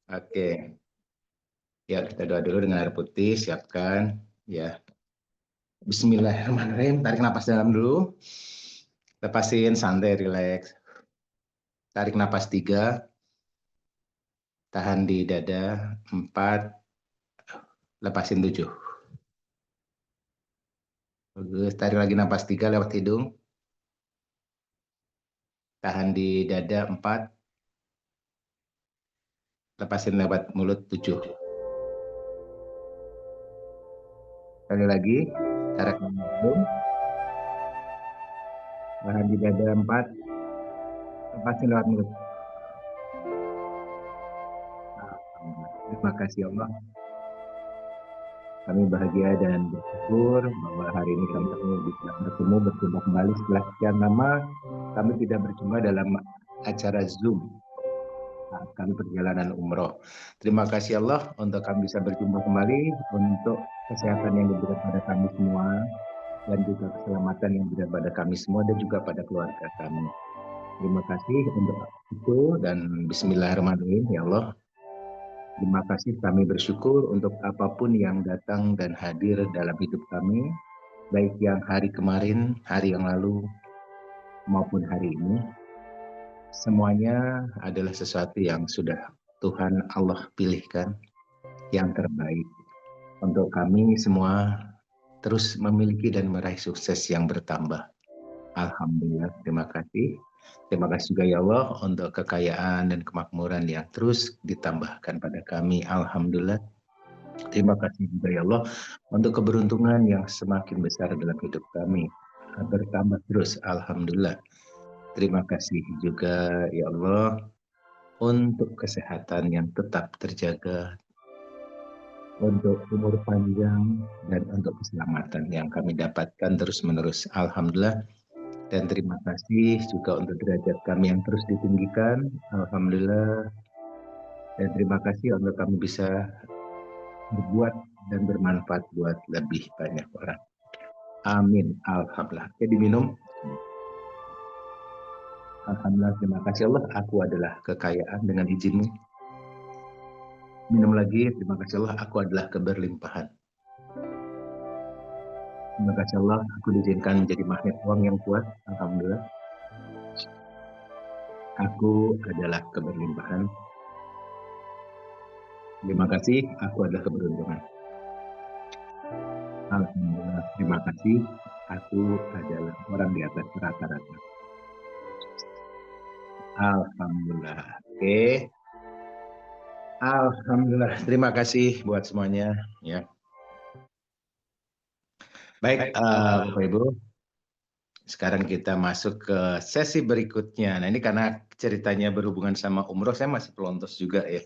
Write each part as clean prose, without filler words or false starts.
Oke. Ya, kita doa dulu dengan air putih, siapkan. Ya. Bismillahirrahmanirrahim. Tarik napas dalam dulu. Lepasin, santai, rileks. Tarik napas 3. Tahan di dada. 4. Lepasin 7. Bagus. Tarik lagi napas 3 lewat hidung. Tahan di dada 4. Lepasin lewat mulut 7. Sekali lagi. Tarik lewat hidung. Tahan di dada 4. Lepasin lewat mulut. Terima kasih Allah. Kami bahagia dan bersyukur bahwa hari ini kami bisa bertemu berjumpa kembali setelah sekian lama kami tidak berjumpa dalam acara Zoom kami perjalanan umroh. Terima kasih Allah untuk kami bisa berjumpa kembali, untuk kesehatan yang diberikan pada kami semua, dan juga keselamatan yang diberikan pada kami semua dan juga pada keluarga kami. Terima kasih untuk itu dan Bismillahirrahmanirrahim ya Allah. Terima kasih, kami bersyukur untuk apapun yang datang dan hadir dalam hidup kami, baik yang hari kemarin, hari yang lalu, maupun hari ini. Semuanya adalah sesuatu yang sudah Tuhan Allah pilihkan, yang terbaik. Untuk kami semua terus memiliki dan meraih sukses yang bertambah. Alhamdulillah, terima kasih. Terima kasih juga ya Allah untuk kekayaan dan kemakmuran yang terus ditambahkan pada kami. Alhamdulillah. Terima kasih juga ya Allah untuk keberuntungan yang semakin besar dalam hidup kami. Bertambah terus, Alhamdulillah. Terima kasih juga ya Allah untuk kesehatan yang tetap terjaga, untuk umur panjang, dan untuk keselamatan yang kami dapatkan terus-menerus. Alhamdulillah. Dan terima kasih juga untuk derajat kami yang terus ditinggikan. Alhamdulillah. Dan terima kasih untuk kami bisa berbuat dan bermanfaat buat lebih banyak orang. Amin. Alhamdulillah. Oke, diminum. Alhamdulillah, terima kasih Allah. Aku adalah kekayaan dengan izinmu. Minum lagi. Terima kasih Allah. Aku adalah keberlimpahan. Terima kasih Allah. Aku diizinkan menjadi magnet uang yang kuat. Alhamdulillah. Aku adalah keberlimpahan. Terima kasih. Aku adalah keberuntungan. Alhamdulillah. Terima kasih. Aku adalah orang di atas rata-rata. Alhamdulillah. Oke. Alhamdulillah. Terima kasih buat semuanya. Ya. Baik, Bapak Ibu. Sekarang kita masuk ke sesi berikutnya. Nah, ini karena ceritanya berhubungan sama umroh, saya masih pelontos juga ya.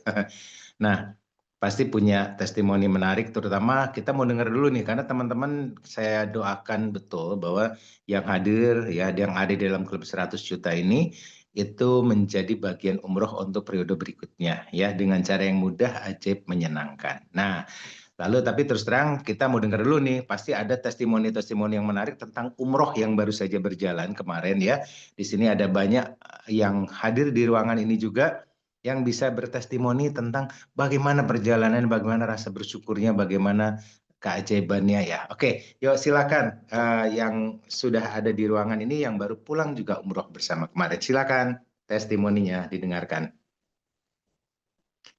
Nah, pasti punya testimoni menarik, terutama kita mau dengar dulu nih, karena teman-teman saya doakan betul bahwa yang hadir, ya, yang ada di dalam klub 100 juta ini, itu menjadi bagian umroh untuk periode berikutnya, ya, dengan cara yang mudah, ajaib, menyenangkan. Nah, lalu tapi terus terang kita mau dengar dulu nih, pasti ada testimoni-testimoni yang menarik tentang umroh yang baru saja berjalan kemarin ya. Di sini ada banyak yang hadir di ruangan ini juga yang bisa bertestimoni tentang bagaimana perjalanan, bagaimana rasa bersyukurnya, bagaimana keajaibannya ya. Oke, yuk silakan yang sudah ada di ruangan ini yang baru pulang juga umroh bersama kemarin. Silakan testimoninya didengarkan.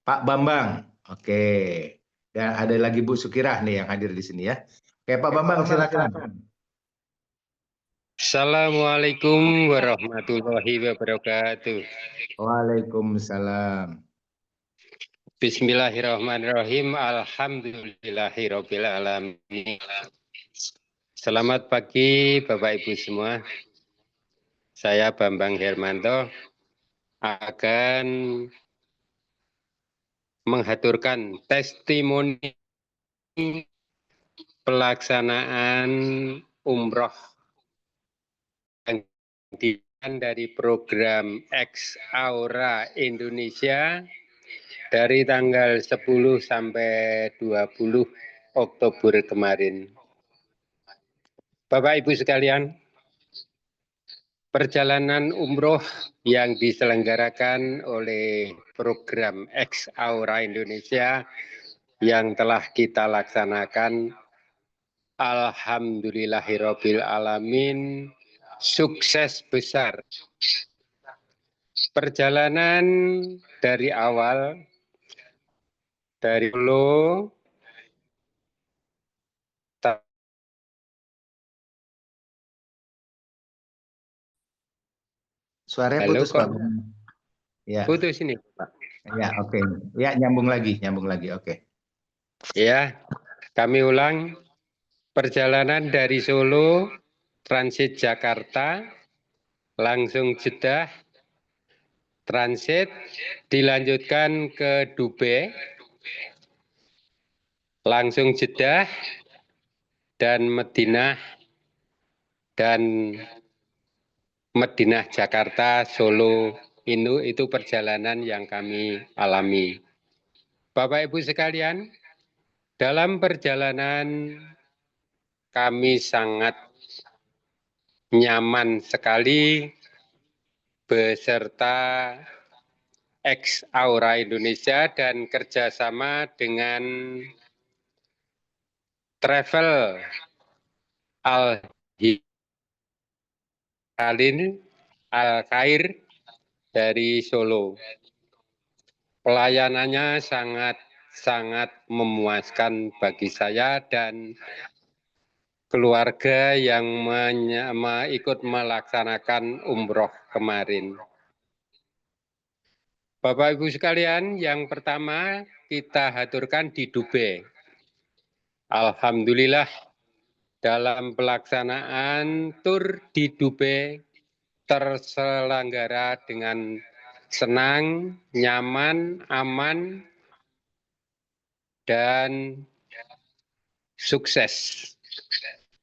Pak Bambang, oke. Dan ada lagi Bu Sukirah nih yang hadir di sini ya. Oke, Pak Bambang silakan. Assalamualaikum warahmatullahi wabarakatuh. Waalaikumsalam. Bismillahirrahmanirrahim. Alhamdulillahirabbil alamin. Selamat pagi Bapak Ibu semua. Saya Bambang Hermanto akan menghaturkan testimoni pelaksanaan umroh dari program X Aura Indonesia dari tanggal 10 sampai 20 Oktober kemarin. Bapak Ibu sekalian, perjalanan umroh yang diselenggarakan oleh program X Aura Indonesia yang telah kita laksanakan. Alhamdulillahirabbil alamin, sukses besar. Perjalanan dari awal dari Solo Suaranya halo putus, kok Pak Bambang. Ya, putus ini Pak. ya, oke. Ya, nyambung lagi, oke. Ya, kami ulang. Perjalanan dari Solo, transit Jakarta, langsung Jeddah, transit, dilanjutkan ke Dubai, langsung Jeddah, dan Madinah, dan Madinah Jakarta, Solo, itu perjalanan yang kami alami. Bapak Ibu sekalian, dalam perjalanan kami sangat nyaman sekali beserta X Aura Indonesia dan kerjasama dengan Travel Al Hilal Al Khair dari Solo. Pelayanannya sangat memuaskan bagi saya dan keluarga yang ikut melaksanakan umroh kemarin. Bapak Ibu sekalian, yang pertama kita haturkan di Dubai. Alhamdulillah dalam pelaksanaan tur di Dubai terselenggara dengan senang, nyaman, aman, dan sukses.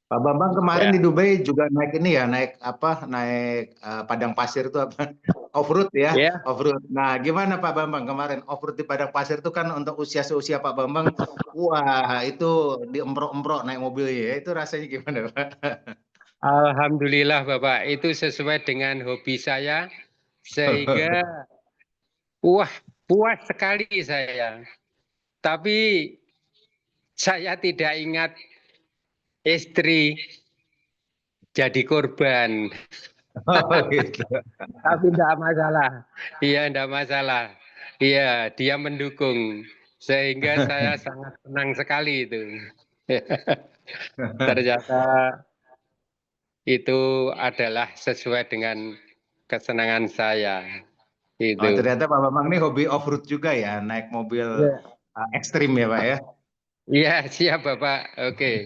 Pak Bambang kemarin Ya. di Dubai juga naik ini ya, naik apa? Naik padang pasir itu apa? Off-road ya, Ya. off-road. Nah, gimana Pak Bambang kemarin off-road di padang pasir itu kan untuk usia-usia Pak Bambang, wah itu diemprok-emprok naik mobilnya, itu rasanya gimana Pak? Alhamdulillah Bapak, itu sesuai dengan hobi saya, sehingga wah puas sekali saya. Tapi saya tidak ingat istri jadi korban. Oh, gitu. Tapi tidak masalah. Iya, tidak masalah. Iya, dia mendukung. Sehingga saya sangat senang sekali itu. Ternyata itu adalah sesuai dengan kesenangan saya. Oh, Itu. ternyata Pak Bambang ini hobi off-road juga ya, naik mobil ekstrim ya Pak ya? Iya, siap Bapak. Oke.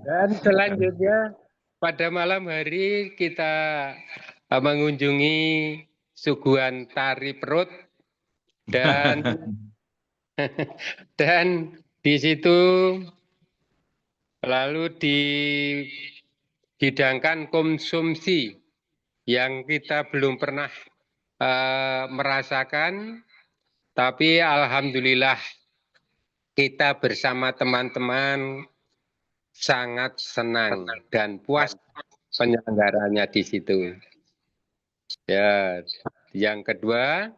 Dan selanjutnya pada malam hari kita mengunjungi suguhan tari perut dan dan di situ lalu dihidangkan konsumsi yang kita belum pernah merasakan, tapi alhamdulillah kita bersama teman-teman sangat senang dan puas penyelenggaranya di situ. Ya, yang kedua,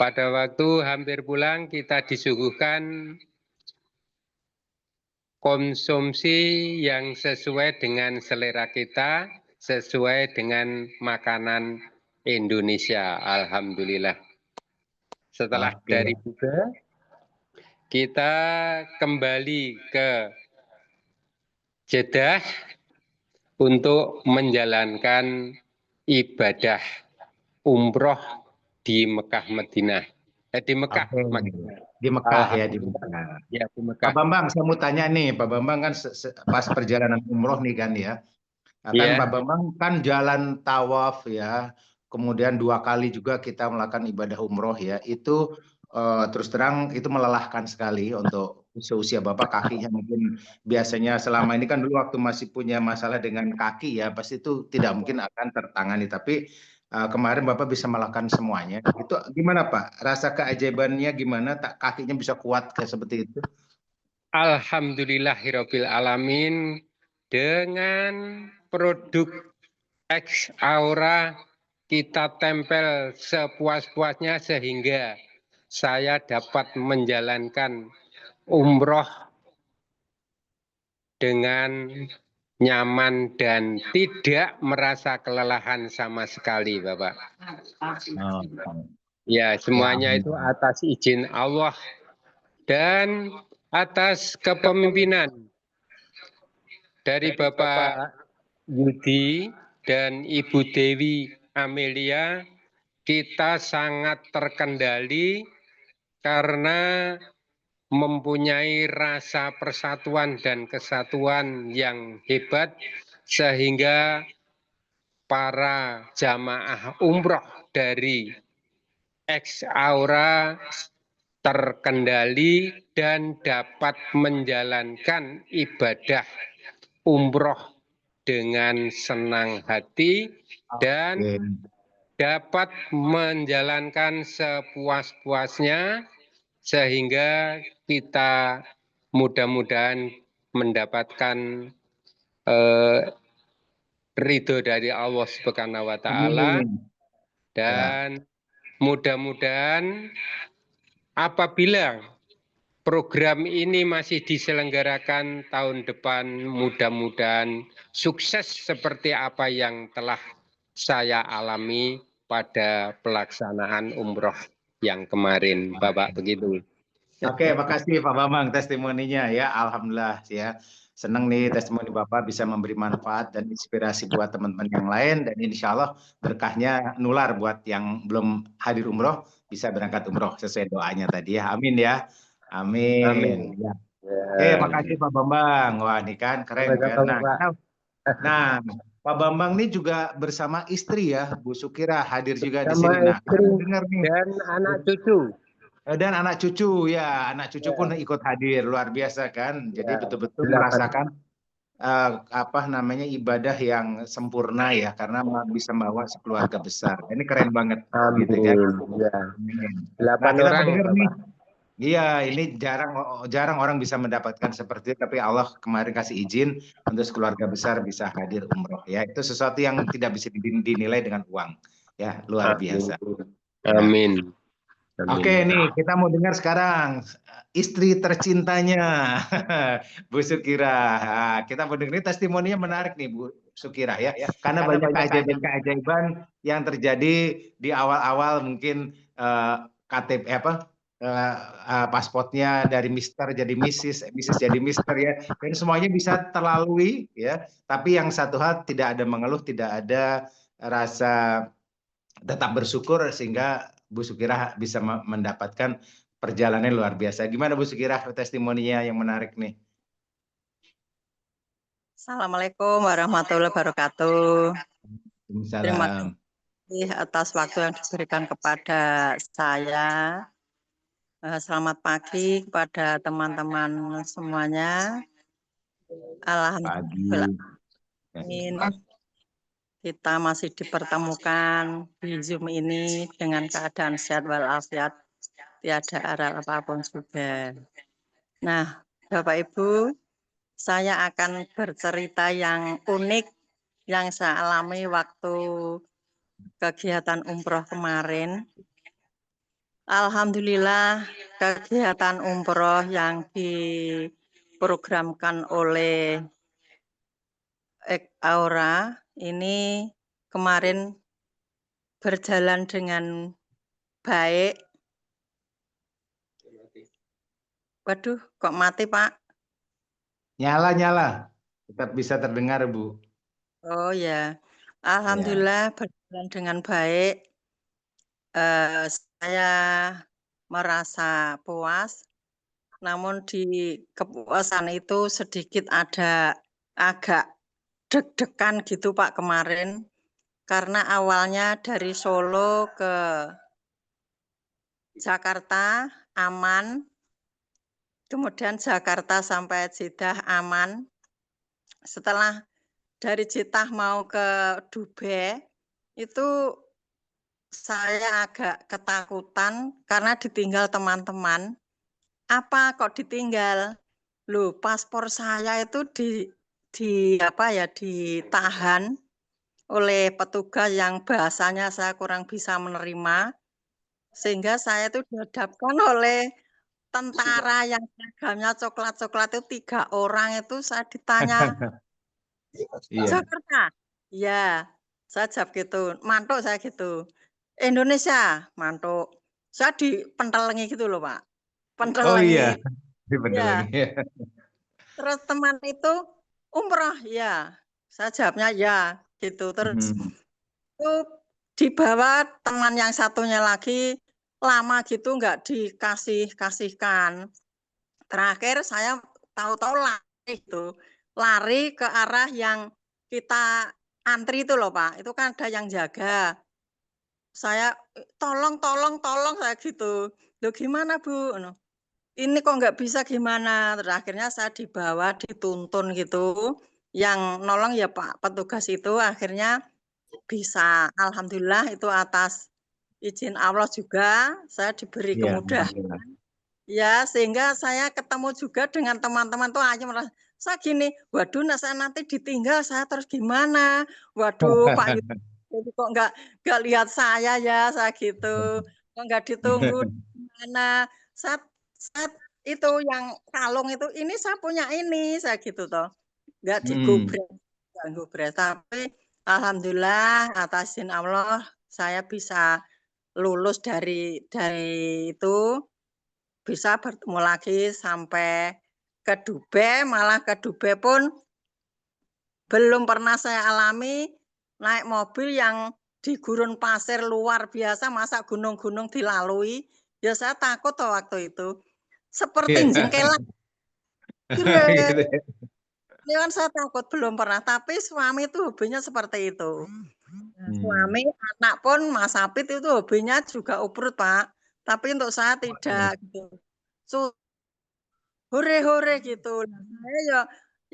pada waktu hampir pulang kita disuguhkan konsumsi yang sesuai dengan selera kita, sesuai dengan makanan Indonesia. Alhamdulillah. Setelah dari juga, kita kembali ke Jeddah untuk menjalankan ibadah umroh di Mekah Madinah. Di Mekah. Oke. Di Mekah ya, di Alhamdulillah. Mekah. Ya, di Pak Mekah. Bambang, saya mau tanya nih, Pak Bambang kan pas perjalanan umroh nih kan ya. Nah, kan Pak Ya, Bambang kan jalan tawaf ya, kemudian 2 kali juga kita melakukan ibadah umroh ya. Itu terus terang itu melelahkan sekali untuk seusia Bapak, kakinya mungkin biasanya selama ini kan dulu waktu masih punya masalah dengan kaki ya, pasti itu tidak mungkin akan tertangani. Tapi kemarin Bapak bisa melakukan semuanya. Itu gimana Pak? Rasa keajaibannya gimana? Tak kakinya bisa kuat kayak seperti itu? alhamdulillahirabbil alamin dengan produk X aura kita tempel sepuas-puasnya sehingga saya dapat menjalankan umroh dengan nyaman dan tidak merasa kelelahan sama sekali, Bapak. Oh, Ya, ya, semuanya itu atas izin Allah dan atas kepemimpinan dari Bapak Yudi dan Ibu Dewi Amelia, kita sangat terkendali karena mempunyai rasa persatuan dan kesatuan yang hebat sehingga para jamaah umroh dari X Aura terkendali dan dapat menjalankan ibadah umroh dengan senang hati dan dapat menjalankan sepuas-puasnya sehingga kita mudah-mudahan mendapatkan ridho dari Allah Subhanahu wa taala dan mudah-mudahan apabila program ini masih diselenggarakan tahun depan, mudah-mudahan sukses seperti apa yang telah saya alami pada pelaksanaan umroh yang kemarin, Bapak, begitu. Oke, makasih Pak Bambang testimoninya ya. Alhamdulillah ya. Senang nih testimoni Bapak bisa memberi manfaat dan inspirasi buat teman-teman yang lain. Dan insya Allah berkahnya nular buat yang belum hadir umroh bisa berangkat umroh sesuai doanya tadi ya. Amin ya. Amin. Amin. Ya. Oke, makasih Pak Bambang. Wah, ini kan keren kan. Nah, Pak Bambang ini juga bersama istri ya, Bu Sukira hadir juga di sini. Nah, istri dengar nih. dan anak cucu. Dan anak cucu ya, anak cucu pun ikut hadir, luar biasa kan. Jadi betul-betul merasakan ibadah yang sempurna ya, karena bisa membawa sekeluarga besar. Ini keren banget. Amin. Gitu kan. Ya. Nah, 8 kita orang, mendengar nih. Bapak. Iya, ini jarang orang bisa mendapatkan seperti itu, tapi Allah kemarin kasih izin untuk keluarga besar bisa hadir umroh ya. Itu sesuatu yang tidak bisa dinilai dengan uang. Ya, luar biasa. Amin. Oke nih, kita mau dengar sekarang istri tercintanya Bu Sukira. Nah, kita mau dengar testimoninya menarik nih Bu Sukira ya. Karena banyak keajaiban yang terjadi di awal-awal mungkin KTP pasportnya dari Mister jadi Mrs, Mrs jadi Mister ya. Dan semuanya bisa terlalui ya. Tapi yang satu hal tidak ada mengeluh, tidak ada rasa tetap bersyukur sehingga Bu Sukira bisa mendapatkan perjalanan luar biasa. Gimana Bu Sukira testimoninya yang menarik nih? Assalamualaikum warahmatullahi wabarakatuh. Terima kasih atas waktu yang diberikan kepada saya. Selamat pagi kepada teman-teman semuanya. Alhamdulillah. Kita masih dipertemukan di Zoom ini dengan keadaan sehat walafiat, tiada aral apapun juga. Nah, Bapak Ibu, saya akan bercerita yang unik yang saya alami waktu kegiatan umroh kemarin. Alhamdulillah, kegiatan umroh yang diprogramkan oleh X Aura ini kemarin berjalan dengan baik. Waduh, kok mati, Pak? Nyala. Tetap bisa terdengar, Bu. Oh ya, alhamdulillah berjalan dengan baik. Saya merasa puas, namun di kepuasan itu sedikit ada agak deg-degan gitu Pak kemarin, karena awalnya dari Solo ke Jakarta aman, kemudian Jakarta sampai Jeddah aman, setelah dari Jeddah mau ke Dubai itu saya agak ketakutan karena ditinggal teman-teman. Apa kok ditinggal? Loh, paspor saya itu ditahan oleh petugas yang bahasanya saya kurang bisa menerima, sehingga saya itu dihadapkan oleh tentara yang seragamnya coklat-coklat itu 3 orang itu saya ditanya, Iya. Jakarta? Iya, saya jawab gitu, mantuk saya gitu. Indonesia? Mantuk. Saya dipentelengi gitu loh, Pak. Oh iya, Pentelengi. bener Iya. lagi. Terus teman itu, umroh? Ya. Saya jawabnya ya, gitu. Terus itu dibawa teman yang satunya lagi, lama gitu nggak dikasihkan. Terakhir saya tahu-tahu lari itu, lari ke arah yang kita antri itu loh Pak, itu kan ada yang jaga. Saya, "Tolong tolong tolong," saya gitu. "Loh gimana Bu?" "Ini kok nggak bisa gimana?" Terus akhirnya saya dibawa, dituntun gitu, yang nolong ya Pak petugas itu akhirnya bisa. Alhamdulillah itu atas izin Allah juga, saya diberi Iya, kemudahan. Ya, sehingga saya ketemu juga dengan teman-teman tuh aja merasa saya gini, "Waduh, nah saya nanti ditinggal, saya terus gimana? Waduh, Pak Yudi kok nggak lihat saya ya?" Saya gitu. "Kok nggak ditunggu gimana?" Saya itu yang kalung itu, "Ini saya punya ini," saya gitu toh. Nggak Hmm. digubres, tapi alhamdulillah atas izin Allah saya bisa lulus dari itu. Bisa bertemu lagi sampai ke Dubai, malah ke Dubai pun belum pernah saya alami naik mobil yang di gurun pasir luar biasa, masa gunung-gunung dilalui. Ya saya takut tuh waktu itu. Seperti Iya. jengkelan. Gitu ya. Ini kan saya takut belum pernah, tapi suami itu hobinya seperti itu. Nah, Hmm. suami, anak pun Mas Apit itu hobinya juga uprut, Pak. Tapi untuk saya tidak gitu. Hore-hore gitu. Nah, saya ya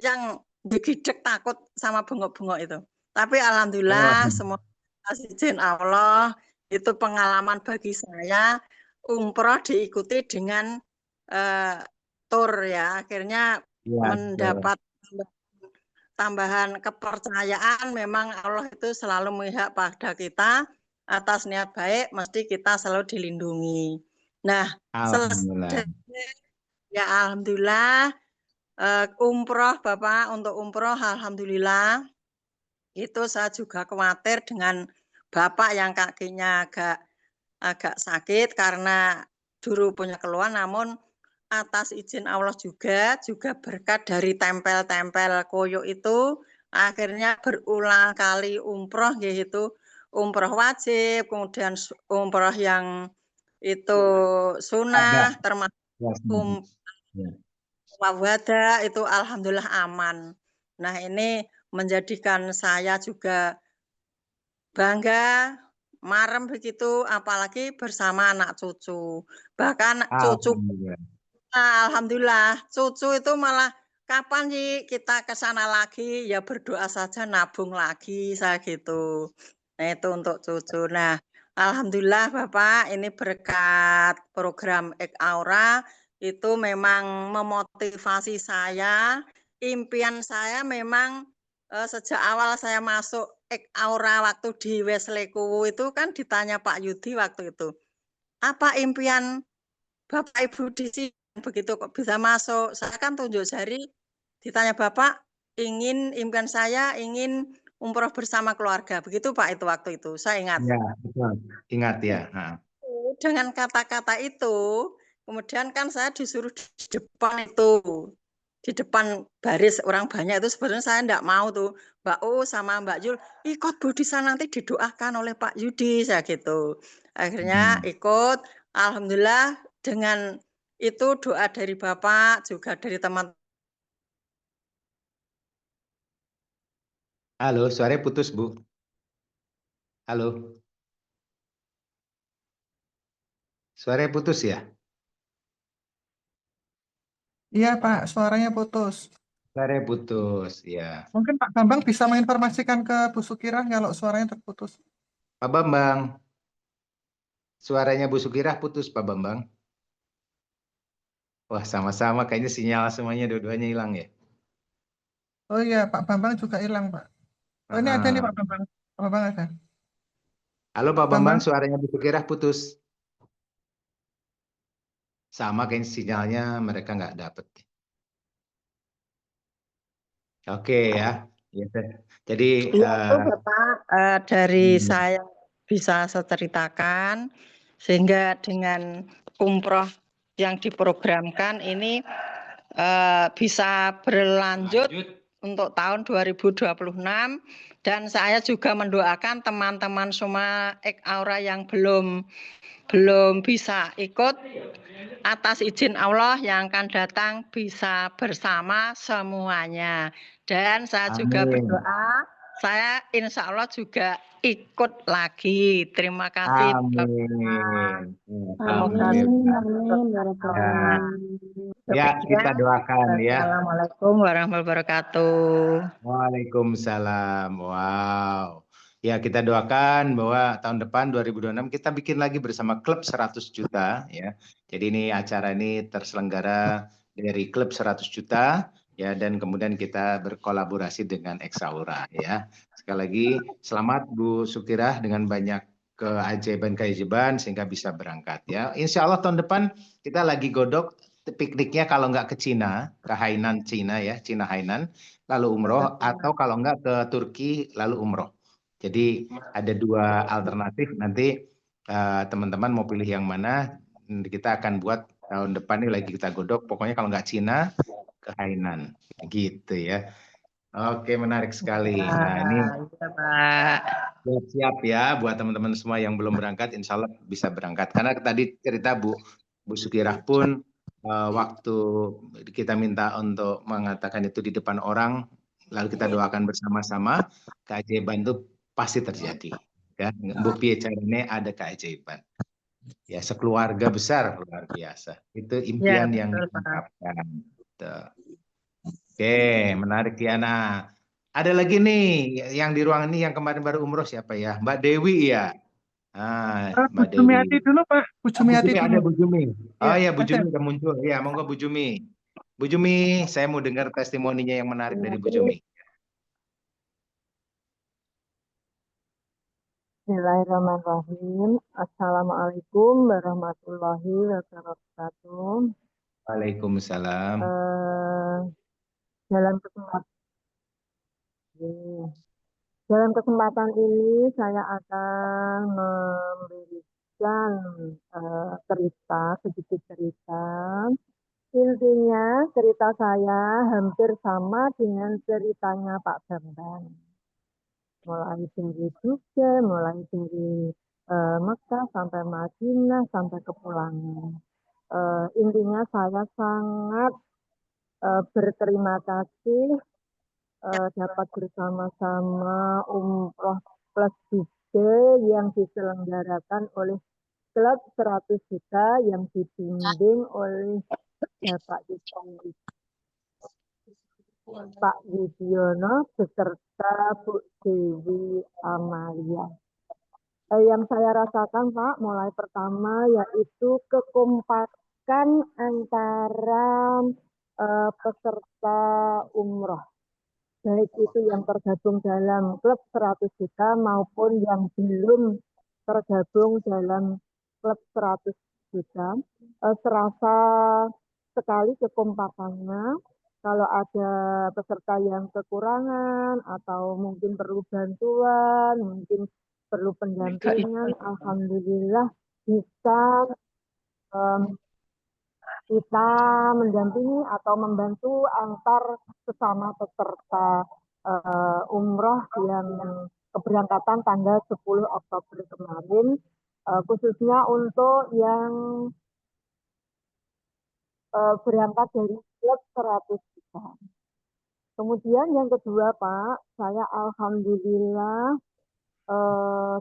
yang digidek takut sama bengok-bengok itu. Tapi Oh. alhamdulillah semua atas izin Allah itu pengalaman bagi saya umroh diikuti dengan eh, tur ya. Akhirnya Iya, betul. mendapat tambahan kepercayaan memang Allah itu selalu memihak pada kita atas niat baik mesti kita selalu dilindungi. Nah, Alhamdulillah. selesai ya alhamdulillah umroh Bapak, untuk umroh alhamdulillah, itu saya juga khawatir dengan Bapak yang kakinya agak agak sakit karena dulu punya keluhan, namun atas izin Allah juga berkat dari tempel-tempel koyo itu, akhirnya berulang kali umroh yaitu umroh wajib, kemudian umroh yang itu Ada. sunnah, termasuk Ya, semuanya. Ya. Wawada itu alhamdulillah aman. Nah, ini menjadikan saya juga bangga, marem begitu, apalagi bersama anak cucu. Bahkan cucu Alhamdulillah. alhamdulillah, cucu itu malah kapan sih kita ke sana lagi? Ya berdoa saja nabung lagi, saya gitu. Nah, itu untuk cucu. Nah, alhamdulillah Bapak, ini berkat program Ek Aura itu memang memotivasi saya. Impian saya memang sejak awal saya masuk Ek Aura waktu di Wesleku itu kan ditanya Pak Yudi waktu itu, apa impian Bapak Ibu di sini? Begitu kok bisa masuk. Saya kan tunjuk jari, ditanya Bapak, impian saya ingin umroh bersama keluarga. Begitu Pak itu waktu itu, saya ingat. Ya, betul. Ingat ya. Nah. Dengan kata-kata itu, kemudian kan saya disuruh di depan itu. Di depan baris orang banyak itu sebenarnya saya enggak mau tuh. Mbak U sama Mbak Jul, ikut Bu di sana nanti didoakan oleh Pak Yudi, saya gitu. Akhirnya Hmm. ikut, alhamdulillah dengan itu doa dari Bapak, juga dari teman. Halo, suaranya putus, Bu. Halo. Suaranya putus ya? Iya Pak, suaranya putus. Suaranya putus, ya. Mungkin Pak Bambang bisa menginformasikan ke Bu Sukirah kalau suaranya terputus. Pak Bambang, suaranya Bu Sukirah putus, Pak Bambang. Wah, sama-sama kayaknya sinyal semuanya dua-duanya hilang ya. Oh iya, Pak Bambang juga hilang Pak. Oh ini ada nih Ah, Pak Bambang. Apa banget ya? Halo Pak Bambang, Bambang? suaranya Bu Sukirah putus. Sama kayak sinyalnya mereka nggak dapet. Oke ya. Ya, jadi Iya itu Bapak, dari hmm, saya bisa saya ceritakan, sehingga dengan umroh yang diprogramkan ini bisa berlanjut untuk tahun 2026, dan saya juga mendoakan teman-teman semua Aura yang belum bisa ikut, atas izin Allah yang akan datang bisa bersama semuanya. Dan saya juga amin. berdoa, saya insya Allah juga ikut lagi. Terima kasih Bapak. Amin. Semoga Amin, Alhamdulillah. amin, ya Ya, Rabbal alamin. ya kita Demikian. doakan ya. Assalamualaikum warahmatullahi wabarakatuh. Waalaikumsalam. Wow. Ya, kita doakan bahwa tahun depan 2026 kita bikin lagi bersama klub 100 juta ya. Jadi ini acara ini terselenggara dari klub 100 juta ya, dan kemudian kita berkolaborasi dengan Exaura ya. Sekali lagi selamat Bu Sukirah dengan banyak keajaiban-keajaiban sehingga bisa berangkat ya. Insya Allah tahun depan kita lagi godok pikniknya, kalau nggak ke Cina, ke Hainan Cina ya, Cina Hainan, lalu umroh, atau kalau nggak ke Turki lalu umroh. Jadi ada dua alternatif, nanti teman-teman mau pilih yang mana, kita akan buat tahun depan ini lagi kita godok, pokoknya kalau nggak Cina ke Hainan gitu ya. Oke, menarik sekali. Nah ini Iya, Pak. siap ya buat teman-teman semua yang belum berangkat, insya Allah bisa berangkat. Karena tadi cerita Bu Sukirah pun waktu kita minta untuk mengatakan itu di depan orang, lalu kita doakan bersama-sama, keajaiban itu pasti terjadi. Ya, Bu Pie ini ada keajaiban. Ya, sekeluarga besar luar biasa. Itu Ya, impian yang betul, Pak. diungkapkan. Tuh. Oke, menarik ya. Nah, ada lagi nih yang di ruangan ini yang kemarin baru umroh siapa ya? Mbak Dewi ya. Bu Mbak Dewi. Jumiati dulu, Pak. Bu Bu Jumiati Jumi dulu. ada Bu Jumi. Iya, Oh ya, Bu Mas Jumi Em. udah muncul. Ya, monggo Bu Jumi. Bu Jumi, saya mau dengar testimoninya yang menarik dari Bu Jumi. Bismillahirrahmanirrahim. Assalamualaikum warahmatullahi wabarakatuh. Waalaikumsalam. Eh, dalam kesempatan dalam kesempatan ini saya akan memberikan cerita, sedikit cerita. Intinya cerita saya hampir sama dengan ceritanya Pak Bambang. Mulai dari Jogja, mulai dari Mekah sampai Madinah sampai kepulangan. Intinya saya sangat berterima kasih dapat bersama-sama umroh plus juga yang diselenggarakan oleh Klub 100 Juta yang dibimbing oleh Bapak Pak Widiono beserta Bu Dewi Amalia. Yang saya rasakan Pak, mulai pertama yaitu kekompakan antara peserta umroh. Baik itu yang tergabung dalam klub 100 juta maupun yang belum tergabung dalam klub 100 juta. Serasa sekali kekompakannya. Kalau ada peserta yang kekurangan atau mungkin perlu bantuan, mungkin perlu pendampingan, alhamdulillah bisa kita mendampingi atau membantu antar sesama peserta umroh yang keberangkatan tanggal 10 Oktober kemarin, khususnya untuk yang berangkat dari klub 100 juta. Kemudian yang kedua Pak, saya alhamdulillah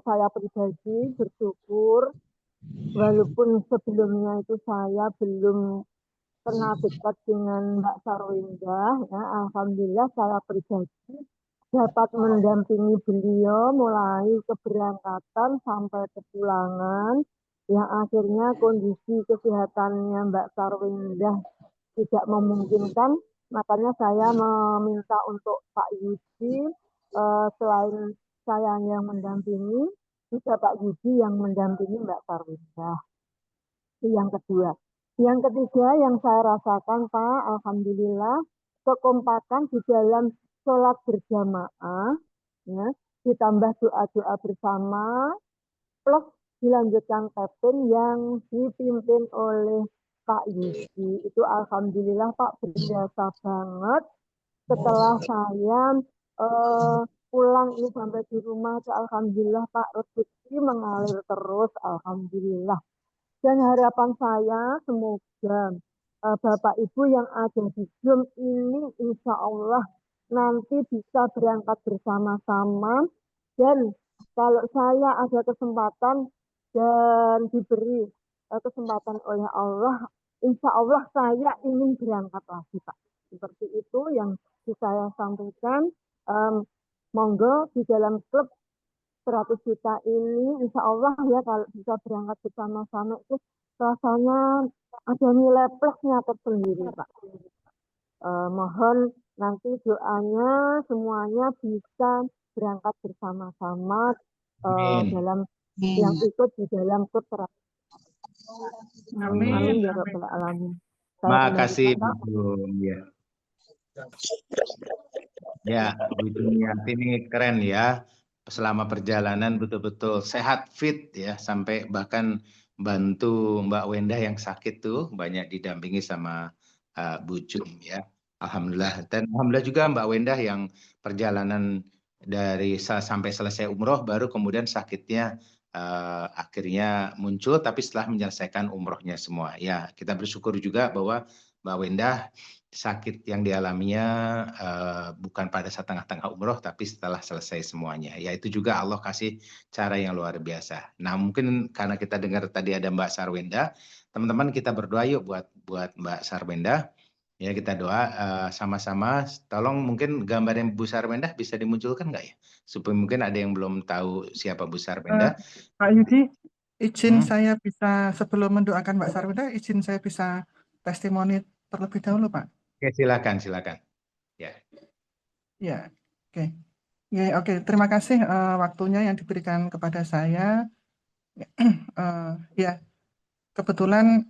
saya pribadi bersyukur walaupun sebelumnya itu saya belum pernah dekat dengan Mbak Sarwindah, ya, alhamdulillah saya pribadi dapat mendampingi beliau mulai keberangkatan sampai kepulangan, yang akhirnya kondisi kesehatannya Mbak Sarwindah tidak memungkinkan, makanya saya meminta untuk Pak Yudi selain saya yang mendampingi, juga Pak Yudi yang mendampingi Mbak Sarwinda. Itu yang kedua. Yang ketiga yang saya rasakan Pak, alhamdulillah, kekompakan di dalam sholat berjamaah, ya, ditambah doa-doa bersama, plus dilanjutkan tapping yang dipimpin oleh Pak Yudi. Itu alhamdulillah Pak berjasa banget. Setelah saya pulang ini sampai di rumah, alhamdulillah Pak rezeki mengalir terus, alhamdulillah. Dan harapan saya semoga Bapak Ibu yang ada di Zoom ini insya Allah nanti bisa berangkat bersama-sama, dan kalau saya ada kesempatan dan diberi kesempatan oleh Allah, insya Allah saya ingin berangkat lagi Pak. Seperti itu yang saya sampaikan. Monggo di dalam klub 100 juta ini insya Allah ya kalau bisa berangkat bersama-sama itu rasanya ada nilai plusnya tersendiri Pak. Mohon nanti doanya semuanya bisa berangkat bersama-sama dalam yang ikut di dalam klub 100. Amin ya Rabbal Alamin. Makasih Bu. Ya, Bu Juniati ini keren ya. Selama perjalanan betul-betul sehat, fit ya, sampai bahkan bantu Mbak Wenda yang sakit tuh banyak didampingi sama Bu Jum ya. Alhamdulillah. Dan alhamdulillah juga Mbak Wenda yang perjalanan dari sampai selesai umroh baru kemudian sakitnya akhirnya muncul, tapi setelah menyelesaikan umrohnya semua. Ya, kita bersyukur juga bahwa Mbak Wenda sakit yang dialaminya bukan pada saat tengah-tengah umroh, tapi setelah selesai semuanya. Ya itu juga Allah kasih cara yang luar biasa. Nah mungkin karena kita dengar tadi ada Mbak Sarwenda, teman-teman kita berdoa yuk buat Mbak Sarwenda. Ya kita doa sama-sama. Tolong mungkin gambarnya Bu Sarwenda bisa dimunculkan nggak ya? Supaya mungkin ada yang belum tahu siapa Bu Sarwenda. Pak Yudi, izin saya bisa sebelum mendoakan Mbak Sarwenda, izin saya bisa testimoni terlebih dahulu, Pak. Oke, silakan. Ya. Ya, oke. Ya, oke. Terima kasih waktunya yang diberikan kepada saya. Ya, kebetulan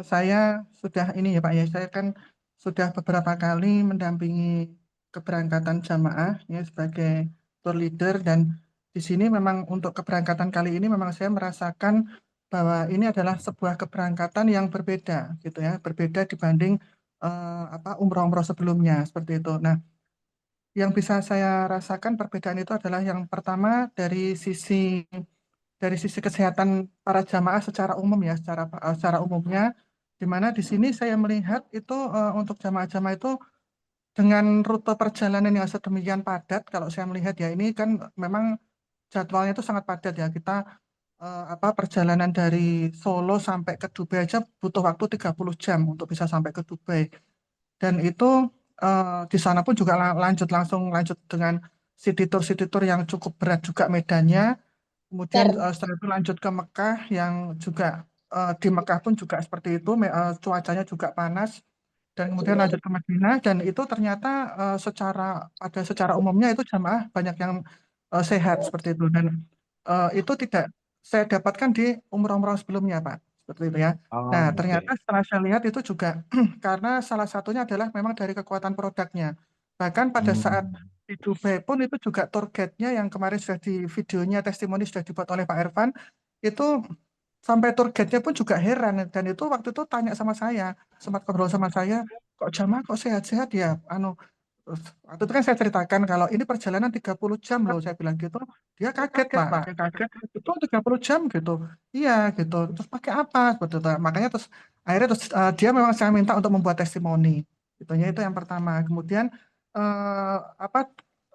saya sudah ini ya Pak ya, saya kan sudah beberapa kali mendampingi keberangkatan jamaah ya sebagai tour leader, dan di sini memang untuk keberangkatan kali ini memang saya merasakan bahwa ini adalah sebuah keberangkatan yang berbeda gitu ya, berbeda dibanding umroh-umroh sebelumnya seperti itu. Nah, yang bisa saya rasakan perbedaan itu adalah yang pertama dari sisi kesehatan para jamaah secara umum ya, secara umumnya, di mana di sini saya melihat itu untuk jamaah-jamaah itu dengan rute perjalanan yang sedemikian padat. Kalau saya melihat ya, ini kan memang jadwalnya itu sangat padat ya. Kita perjalanan dari Solo sampai ke Dubai aja butuh waktu 30 jam untuk bisa sampai ke Dubai. Dan itu di sana pun juga lanjut dengan city tour yang cukup berat juga medannya. Kemudian setelah itu lanjut ke Mekah yang juga di Mekah pun juga seperti itu, cuacanya juga panas. Dan kemudian lanjut ke Madinah, dan itu ternyata secara umumnya itu jamaah banyak yang sehat seperti itu. Dan itu tidak saya dapatkan di umroh-umroh sebelumnya, Pak. Seperti itu ya. Nah, ternyata setelah saya lihat itu juga karena salah satunya adalah memang dari kekuatan produknya. Bahkan pada saat di Dubai pun itu juga tour guide-nya yang kemarin sudah di videonya testimoni sudah dibuat oleh Pak Irfan, itu sampai tour guide-nya pun juga heran, dan itu waktu itu tanya sama saya, sempat ngobrol sama saya, kok jamaah kok sehat-sehat ya, waktu itu kan saya ceritakan kalau ini perjalanan 30 jam loh, saya bilang gitu. Dia kaget Pak, dia kaget, itu 30 jam gitu. Iya gitu. Terus pakai apa? Seperti itu. Makanya akhirnya dia memang saya minta untuk membuat testimoni. Itunya itu yang pertama. Kemudian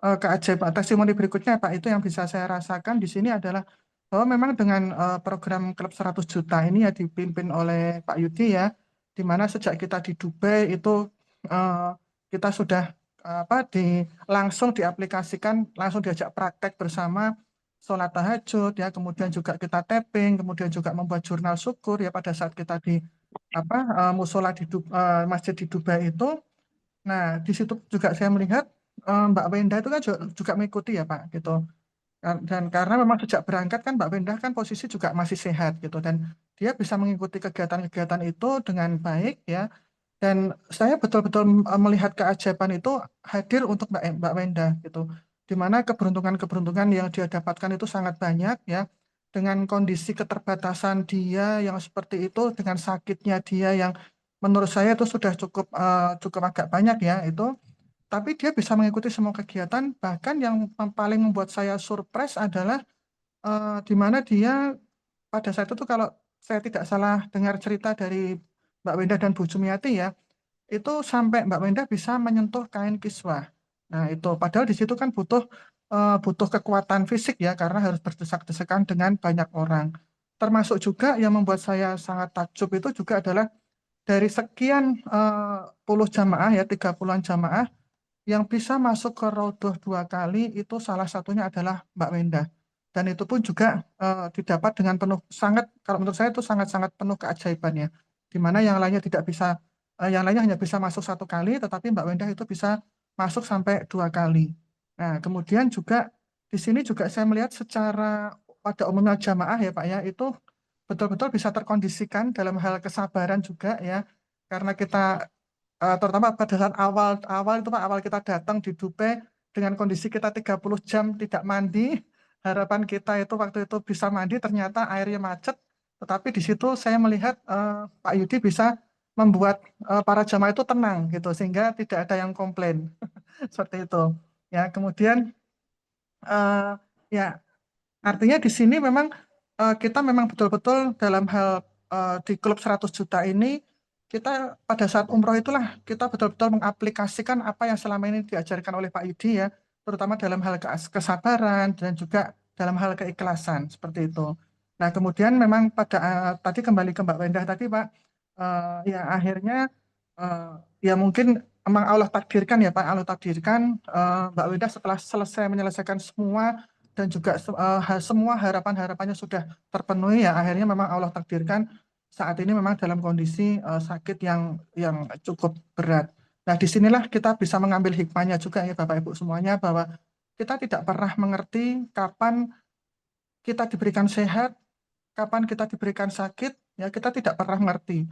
keajaiban testimoni berikutnya Pak, itu yang bisa saya rasakan di sini adalah bahwa memang dengan program Klub 100 Juta ini ya dipimpin oleh Pak Yudi ya, di mana sejak kita di Dubai itu kita sudah langsung diaplikasikan, langsung diajak praktek bersama sholat tahajud ya, kemudian juga kita tapping, kemudian juga membuat jurnal syukur ya pada saat kita di musola di masjid di Dubai itu. Nah, di situ juga saya melihat Mbak Wenda itu kan juga mengikuti ya Pak gitu. Dan karena memang sejak berangkat kan Mbak Wendah kan posisi juga masih sehat gitu, dan dia bisa mengikuti kegiatan-kegiatan itu dengan baik ya. Dan saya betul-betul melihat keajaiban itu hadir untuk Mbak Wendah gitu. Di mana keberuntungan-keberuntungan yang dia dapatkan itu sangat banyak ya. Dengan kondisi keterbatasan dia yang seperti itu, dengan sakitnya dia yang menurut saya itu sudah cukup agak banyak ya itu. Tapi dia bisa mengikuti semua kegiatan. Bahkan yang paling membuat saya surprise adalah di mana dia pada saat itu kalau saya tidak salah dengar cerita dari Mbak Wendah dan Bu Jumiati ya, itu sampai Mbak Wendah bisa menyentuh kain kiswah. Nah itu padahal di situ kan butuh kekuatan fisik ya, karena harus berdesak-desakan dengan banyak orang. Termasuk juga yang membuat saya sangat takjub itu juga adalah dari sekian puluh jamaah ya, 30-an jamaah yang bisa masuk ke Raudhah 2 kali, itu salah satunya adalah Mbak Wendah. Dan itu pun juga didapat dengan penuh, kalau menurut saya itu sangat-sangat penuh keajaiban ya. Di mana yang lainnya tidak bisa, yang lainnya hanya bisa masuk 1 kali, tetapi Mbak Wendah itu bisa masuk sampai 2 kali. Nah, kemudian juga di sini juga saya melihat secara pada umumnya jamaah ya Pak ya, itu betul-betul bisa terkondisikan dalam hal kesabaran juga ya. Karena kita terutama pada saat awal itu Pak, awal kita datang di Dubai dengan kondisi kita 30 jam tidak mandi, harapan kita itu waktu itu bisa mandi, ternyata airnya macet. Tetapi di situ saya melihat Pak Yudi bisa membuat para jamaah itu tenang gitu, sehingga tidak ada yang komplain. Seperti itu. Ya, kemudian eh, ya artinya di sini memang kita memang betul-betul dalam hal di klub 100 juta ini, kita pada saat umroh itulah kita betul-betul mengaplikasikan apa yang selama ini diajarkan oleh Pak Yudi ya, terutama dalam hal kesabaran dan juga dalam hal keikhlasan seperti itu. Nah kemudian memang pada tadi kembali ke Mbak Wendah tadi Pak, ya akhirnya eh, ya mungkin emang Allah takdirkan ya Pak, Allah takdirkan Mbak Wendah setelah selesai menyelesaikan semua dan juga semua harapan-harapannya sudah terpenuhi ya, akhirnya memang Allah takdirkan saat ini memang dalam kondisi sakit yang cukup berat. Nah, disinilah kita bisa mengambil hikmahnya juga ya Bapak Ibu semuanya, bahwa kita tidak pernah mengerti kapan kita diberikan sehat, kapan kita diberikan sakit, ya kita tidak pernah mengerti.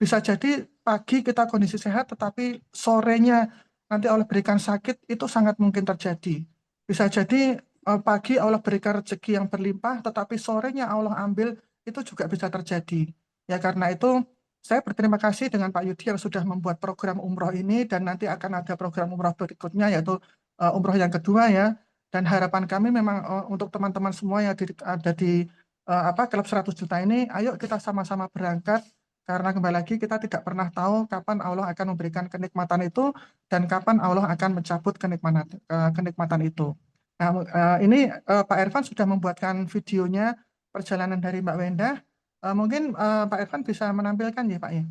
Bisa jadi pagi kita kondisi sehat, tetapi sorenya nanti Allah berikan sakit, itu sangat mungkin terjadi. Bisa jadi pagi Allah berikan rezeki yang berlimpah, tetapi sorenya Allah ambil, itu juga bisa terjadi. Ya karena itu saya berterima kasih dengan Pak Yudi yang sudah membuat program umroh ini, dan nanti akan ada program umroh berikutnya yaitu umroh yang kedua ya. Dan harapan kami memang untuk teman-teman semua yang ada di klub 100 juta ini, ayo kita sama-sama berangkat, karena kembali lagi kita tidak pernah tahu kapan Allah akan memberikan kenikmatan itu dan kapan Allah akan mencabut kenikmatan itu. Nah, ini Pak Irfan sudah membuatkan videonya perjalanan dari Mbak Wendah. Mungkin Pak Irfan bisa menampilkan ya Pak ya.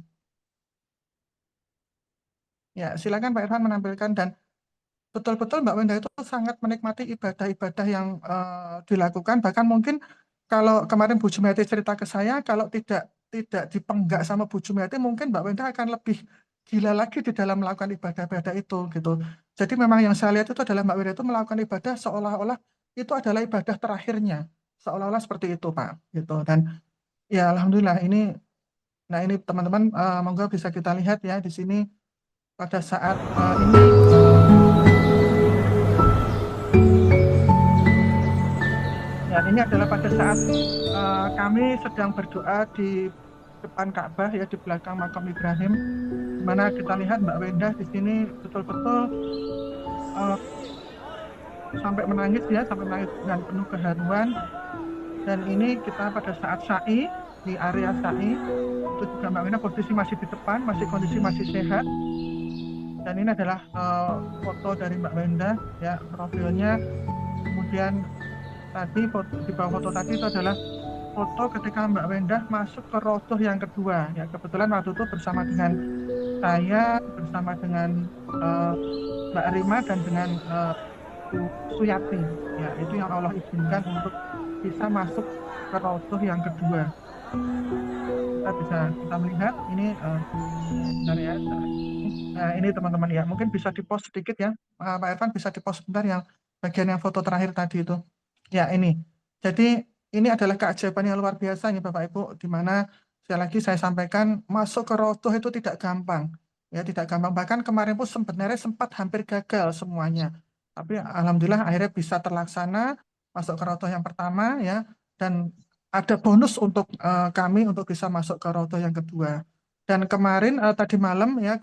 Ya, silakan Pak Irfan menampilkan. Dan betul-betul Mbak Wendah itu sangat menikmati ibadah-ibadah yang dilakukan. Bahkan mungkin kalau kemarin Bu Jumiati cerita ke saya, kalau tidak dipenggak sama Bu Jumiati, mungkin Mbak Wendah akan lebih gila lagi di dalam melakukan ibadah-ibadah itu gitu. Jadi memang yang saya lihat itu adalah Mbak Wendah itu melakukan ibadah seolah-olah itu adalah ibadah terakhirnya, seolah-olah seperti itu Pak gitu. Dan ya alhamdulillah ini teman-teman, monggo bisa kita lihat ya di sini pada saat ini. Ya, ini adalah pada saat kami sedang berdoa di depan Ka'bah ya, di belakang makam Ibrahim, di mana kita lihat Mbak Wendah di sini betul-betul sampai menangis dengan penuh keharuan. Dan ini kita pada saat sa'i, di area sa'i, itu juga Mbak Wendah posisi masih di depan, kondisi masih sehat. Dan ini adalah foto dari Mbak Wendah ya, profilnya. Kemudian tadi di bawah foto tadi itu adalah foto ketika Mbak Wendah masuk ke Raudhah yang kedua ya. Kebetulan waktu itu bersama dengan saya, bersama dengan Mbak Rima dan dengan Suyati ya, itu yang Allah izinkan untuk bisa masuk ke Raudhah yang kedua. Kita melihat ini ya. Nah, ini teman-teman ya, mungkin bisa di-post sedikit ya Pak Irfan, bisa di-post sebentar yang bagian yang foto terakhir tadi itu. Ya, ini. Jadi ini adalah keajaiban yang luar biasa ya Bapak Ibu, di mana sekali lagi saya sampaikan masuk ke rodoh itu tidak gampang. Ya, tidak gampang. Bahkan kemarin pun sebenarnya sempat hampir gagal semuanya. Tapi alhamdulillah akhirnya bisa terlaksana masuk ke rodoh yang pertama ya, dan ada bonus untuk kami untuk bisa masuk ke rodoh yang kedua. Dan kemarin tadi malam ya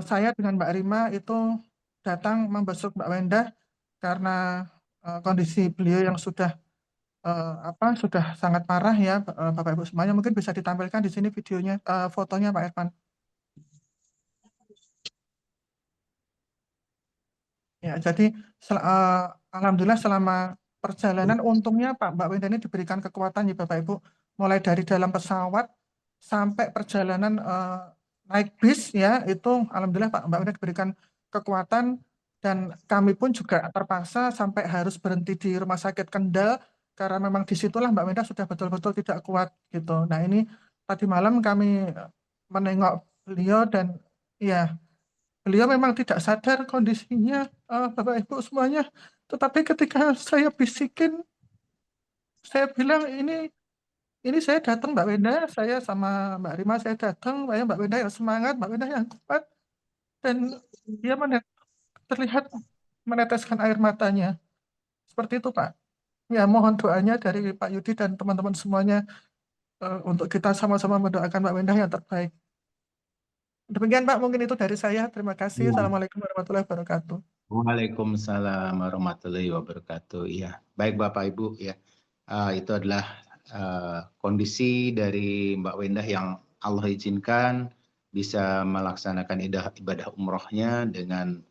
saya dengan Mbak Rima itu datang membesuk Mbak Wendah karena kondisi beliau yang sudah sangat parah ya, Bapak Ibu semuanya. Mungkin bisa ditampilkan di sini videonya, fotonya Pak Irfan. Ya, jadi alhamdulillah selama perjalanan untungnya Mbak Wenda ini diberikan kekuatan ya Bapak Ibu, mulai dari dalam pesawat sampai perjalanan naik bis ya, itu alhamdulillah Mbak Wenda diberikan kekuatan, dan kami pun juga terpaksa sampai harus berhenti di Rumah Sakit Kendal karena memang disitulah Mbak Wenda sudah betul-betul tidak kuat gitu. Nah, ini tadi malam kami menengok beliau dan ya, beliau memang tidak sadar kondisinya, Bapak Ibu semuanya. Tetapi ketika saya bisikin, saya bilang ini saya datang Mbak Wenda, saya sama Mbak Rima saya datang, Mbak Wenda yang semangat, Mbak Wenda yang kuat, dan dia terlihat meneteskan air matanya. Seperti itu Pak. Ya, mohon doanya dari Pak Yudi dan teman-teman semuanya untuk kita sama-sama mendoakan Mbak Wenda yang terbaik. Demikian Pak, mungkin itu dari saya. Terima kasih. Ya. Assalamualaikum warahmatullahi wabarakatuh. Waalaikumsalam warahmatullahi wabarakatuh. Ya, baik Bapak Ibu ya. Itu adalah kondisi dari Mbak Wendah yang Allah izinkan bisa melaksanakan ibadah umrohnya dengan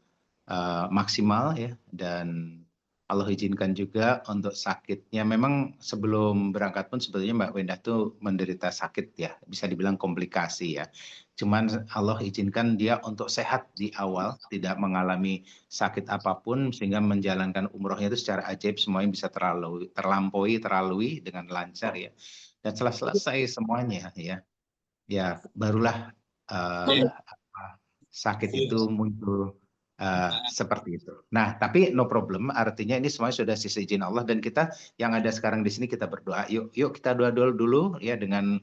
maksimal ya, dan Allah izinkan juga untuk sakitnya. Memang sebelum berangkat pun sebetulnya Mbak Wendah tuh menderita sakit ya, bisa dibilang komplikasi ya. Cuman Allah izinkan dia untuk sehat di awal, tidak mengalami sakit apapun, sehingga menjalankan umrohnya itu secara ajaib semuanya bisa terlalui dengan lancar ya. Dan setelah selesai semuanya ya barulah sakit itu muncul seperti itu. Nah, tapi no problem, artinya ini semuanya sudah sisa izin Allah, dan kita yang ada sekarang di sini kita berdoa. Yuk kita doa dulu ya dengan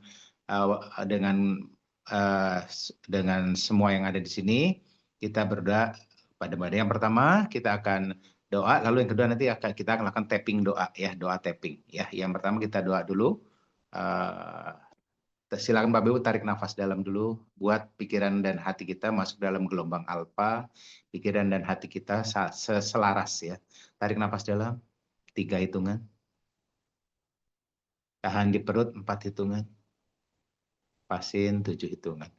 semua yang ada di sini. Kita berdoa pada yang pertama kita akan doa, lalu yang kedua nanti kita akan lakukan tapping doa ya, doa tapping ya. Yang pertama kita doa dulu. Silakan Bapak Ibu tarik nafas dalam dulu, buat pikiran dan hati kita masuk dalam gelombang alfa, pikiran dan hati kita selaras ya. Tarik nafas dalam 3 hitungan. Tahan di perut 4 hitungan. Pasin 7 hitungan.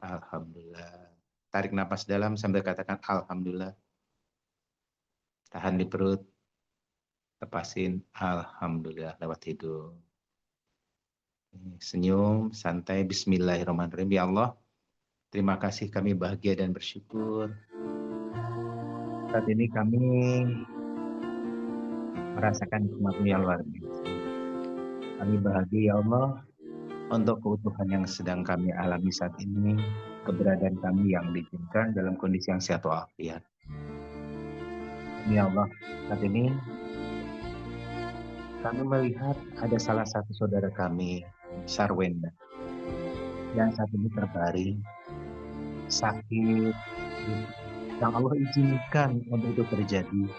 Alhamdulillah. Tarik nafas dalam sambil katakan Alhamdulillah. Tahan di perut. Lepasin Alhamdulillah lewat hidung. Senyum, santai, bismillahirrahmanirrahim. Ya Allah, terima kasih, kami bahagia dan bersyukur. Saat ini kami merasakan nikmat-Mu yang luar biasa. Kami bahagia ya Allah untuk keutuhan yang sedang kami alami saat ini, keberadaan kami yang diizinkan dalam kondisi yang sehat walafiat. Ya Allah, saat ini kami melihat ada salah satu saudara kami, Sarwenda, yang saat ini terbaring sakit yang Allah izinkan untuk itu terjadi.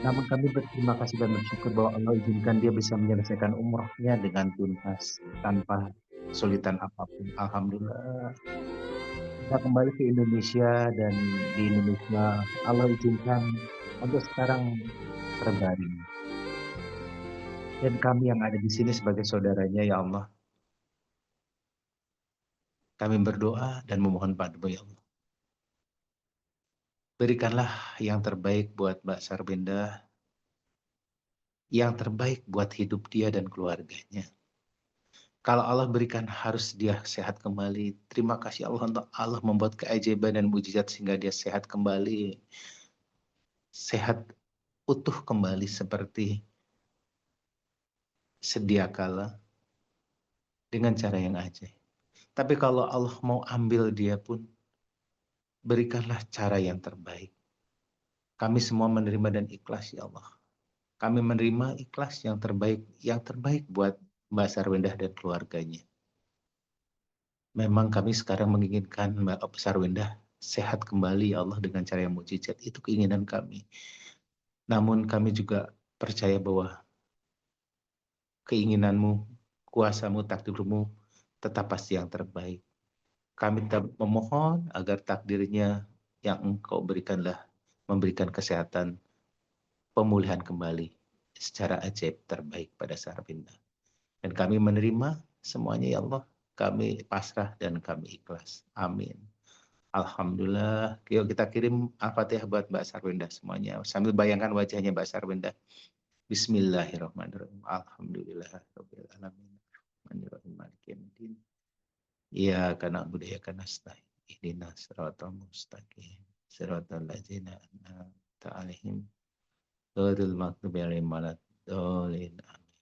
Namun kami berterima kasih dan bersyukur bahwa Allah izinkan dia bisa menyelesaikan umrohnya dengan tuntas tanpa kesulitan apapun. Alhamdulillah. Kita kembali ke Indonesia, dan di Indonesia Allah izinkan untuk sekarang terbaring. Dan kami yang ada di sini sebagai saudaranya ya Allah, kami berdoa dan memohon padamu ya Allah. Berikanlah yang terbaik buat Mbak Sarwenda, yang terbaik buat hidup dia dan keluarganya. Kalau Allah berikan harus dia sehat kembali. Terima kasih Allah untuk Allah membuat keajaiban dan mujizat sehingga dia sehat kembali. Sehat utuh kembali seperti sedia kala dengan cara yang ajaib. Tapi kalau Allah mau ambil dia pun, berikanlah cara yang terbaik. Kami semua menerima dan ikhlas ya Allah. Kami menerima ikhlas yang terbaik buat Mbak Sarwendah dan keluarganya. Memang kami sekarang menginginkan Mbak Sarwendah sehat kembali ya Allah dengan cara yang mukjizat. Itu keinginan kami. Namun kami juga percaya bahwa keinginanmu, kuasamu, takdirmu tetap pasti yang terbaik. Kami tetap memohon agar takdirnya yang Engkau berikanlah memberikan kesehatan, pemulihan kembali secara ajaib terbaik pada Sarwendah. Dan kami menerima semuanya ya Allah. Kami pasrah dan kami ikhlas. Amin. Alhamdulillah. Yuk kita kirim Al-Fatihah buat Mbak Sarwendah semuanya. Sambil bayangkan wajahnya Mbak Sarwendah. Bismillahirrahmanirrahim. Alhamdulillahirabbil alamin. Rahmanirrahim. Maliki yaumiddin. Iyyaka na'budu wa iyyaka nasta'in. Ihdinas siratal mustaqim. Siratal ladzina an'amta 'alaihim ghairil maghdubi 'alaihim waladdallin. Amin.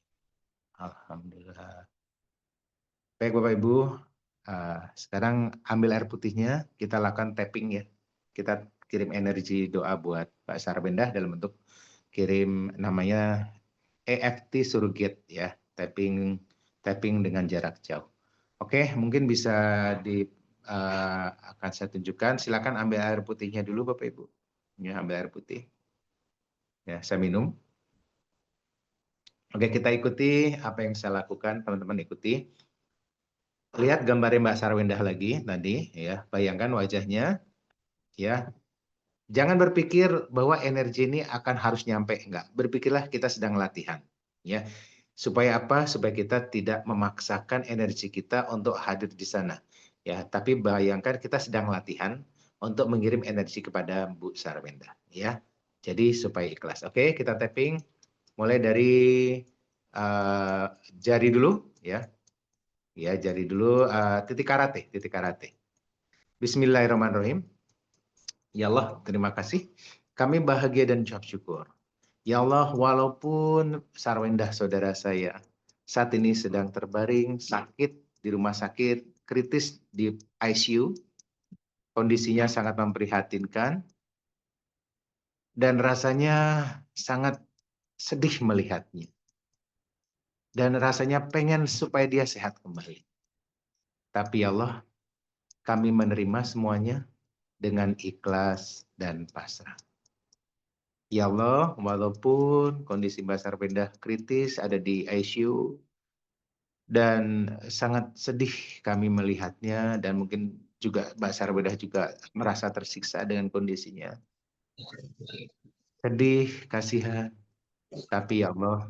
Alhamdulillah. Baik Bapak Ibu, sekarang ambil air putihnya, kita lakukan tapping ya. Kita kirim energi doa buat Pak Sarwendah dalam bentuk kirim namanya EFT surrogate ya, tapping dengan jarak jauh. Oke, mungkin bisa akan saya tunjukkan. Silakan ambil air putihnya dulu Bapak Ibu. Ya, ambil air putih. Ya, saya minum. Oke, kita ikuti apa yang saya lakukan, teman-teman ikuti. Lihat gambarnya Mbak Sarwendah lagi tadi ya, bayangkan wajahnya ya. Jangan berpikir bahwa energi ini akan harus nyampe, enggak. Berpikirlah kita sedang latihan ya. Supaya apa? Supaya kita tidak memaksakan energi kita untuk hadir di sana ya, tapi bayangkan kita sedang latihan untuk mengirim energi kepada Bu Sarwendah ya. Jadi supaya ikhlas. Oke, kita tapping mulai dari jari dulu ya. Ya, jari dulu titik karate. Bismillahirrahmanirrahim. Ya Allah, terima kasih. Kami bahagia dan ucap syukur. Ya Allah, walaupun Sarwendah saudara saya saat ini sedang terbaring sakit di rumah sakit kritis di ICU, kondisinya sangat memprihatinkan dan rasanya sangat sedih melihatnya. Dan rasanya pengen supaya dia sehat kembali. Tapi ya Allah, kami menerima semuanya dengan ikhlas dan pasrah. Ya Allah, walaupun kondisi Mbak Sarwendah kritis ada di ICU dan sangat sedih kami melihatnya dan mungkin juga Mbak Sarwendah juga merasa tersiksa dengan kondisinya. Sedih, kasihan, tapi ya Allah,